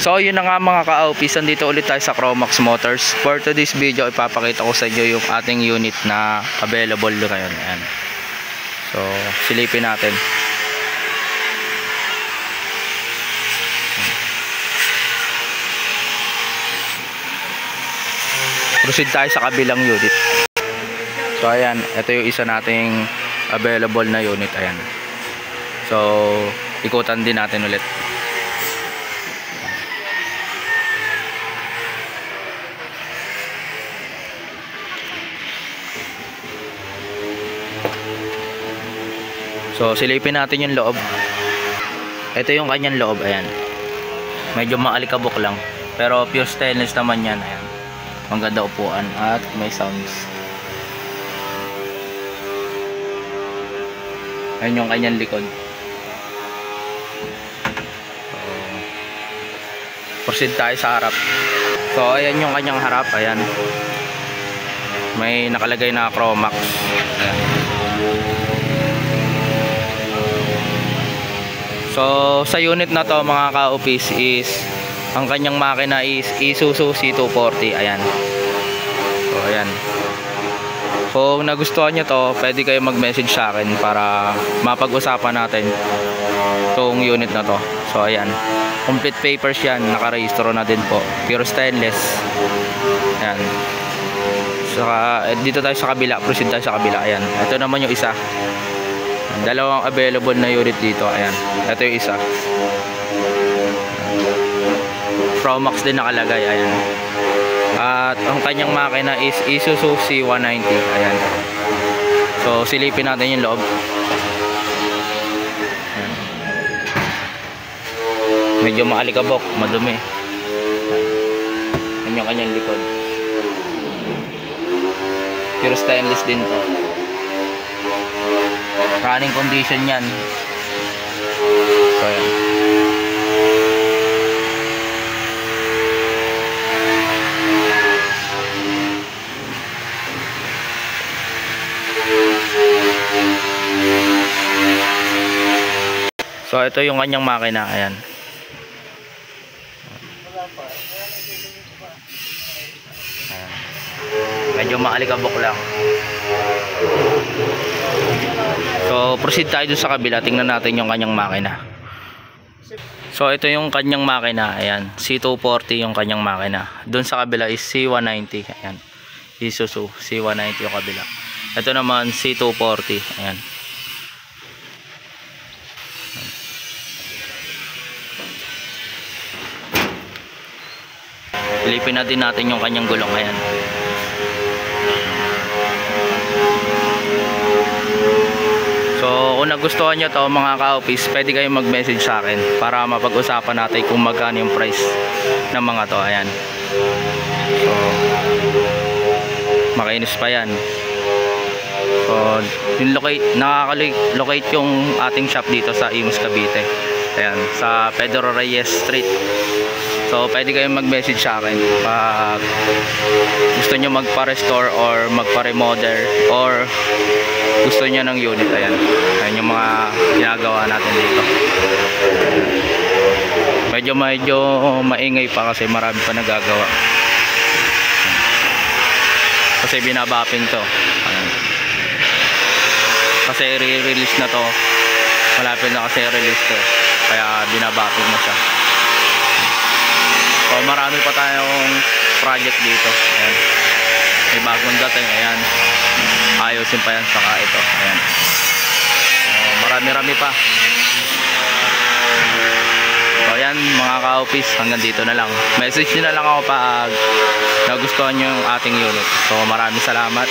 So yun na nga mga ka-office, dito ulit tayo sa Chromax Motors. For today's video, ipapakita ko sa inyo yung ating unit na available ngayon. Ayan. So silipin natin. Proceed tayo sa kabilang unit. So ayan, ito yung isa nating available na unit. Ayan. So ikutan din natin ulit. So silipin natin yung loob. Ito yung kanyang loob. Ayan. Medyo maalikabok lang, pero pure stainless naman yan. Ayan. Ang ganda upuan at may sounds. Ayan yung kanyang likod. So, proceed tayo sa harap. So ayan yung kanyang harap. Ayan. May nakalagay na Chromax. Ayan. So sa unit na to mga ka-office is ang kanyang makina is Isuzu C240. Ayan. So ayan. Kung nagustuhan nyo to, pwede kayo mag-message sa akin para mapag-usapan natin tong unit na to. So ayan. Complete papers yan, nakarehistro na din po. Pure stainless. Ayan. Saka dito tayo sa kabila, proceed tayo sa kabila. Ayan. Ito naman yung isa. Dalawang available na unit dito. Ayan. Ito yung isa. Chromax din nakalagay. Ayan. At ang kanyang makina is Isuzu C190. Ayan. So silipin natin yung loob. Ayan. Medyo maalikabok, madumi. Ayan yung kanyang likod. Pure stainless din to. Running condition yan. So ayan. So ito yung kanyang makina. Ayan. Ayan. Medyo maalikabok lang. So proceed tayo dun sa kabila. Tingnan natin yung kanyang makina. So ito yung kanyang makina. Ayan. C240 yung kanyang makina. Dun sa kabila is C190. Ayan. Isuzu C190 yung kabila. Ito naman C240. Ayan. Silipin natin yung kanyang gulong. Ayan. So kung nagustuhan nyo to mga ka-office, pwede kayong mag-message sa akin para mapag-usapan natin kung magkano yung price ng mga to. Ayan. So makinis pa yan. So yung nakaka-locate yung ating shop dito sa Imus Cavite. Ayan, sa Pedro Reyes Street. So pwede kayong mag-message sa akin pag gusto nyo magpa-restore or magpa-remodel or gusto nyo ng unit. Ayan. Ayan yung mga ginagawa natin dito. Medyo maingay pa kasi marami pa nagagawa. Kasi binabaping to. Ayan. Kasi re-release na to. Malapit na kasi release to. Kaya binabaping na siya. So marami pa tayong project dito. Ayan. May bagong dating. Ayan. Ayusin pa yan. Saka ito. Ayan. So marami-rami pa. So ayan mga ka-office, hanggang dito na lang. Message nyo na lang ako pag nagustuhan nyo yung ating unit. So maraming salamat.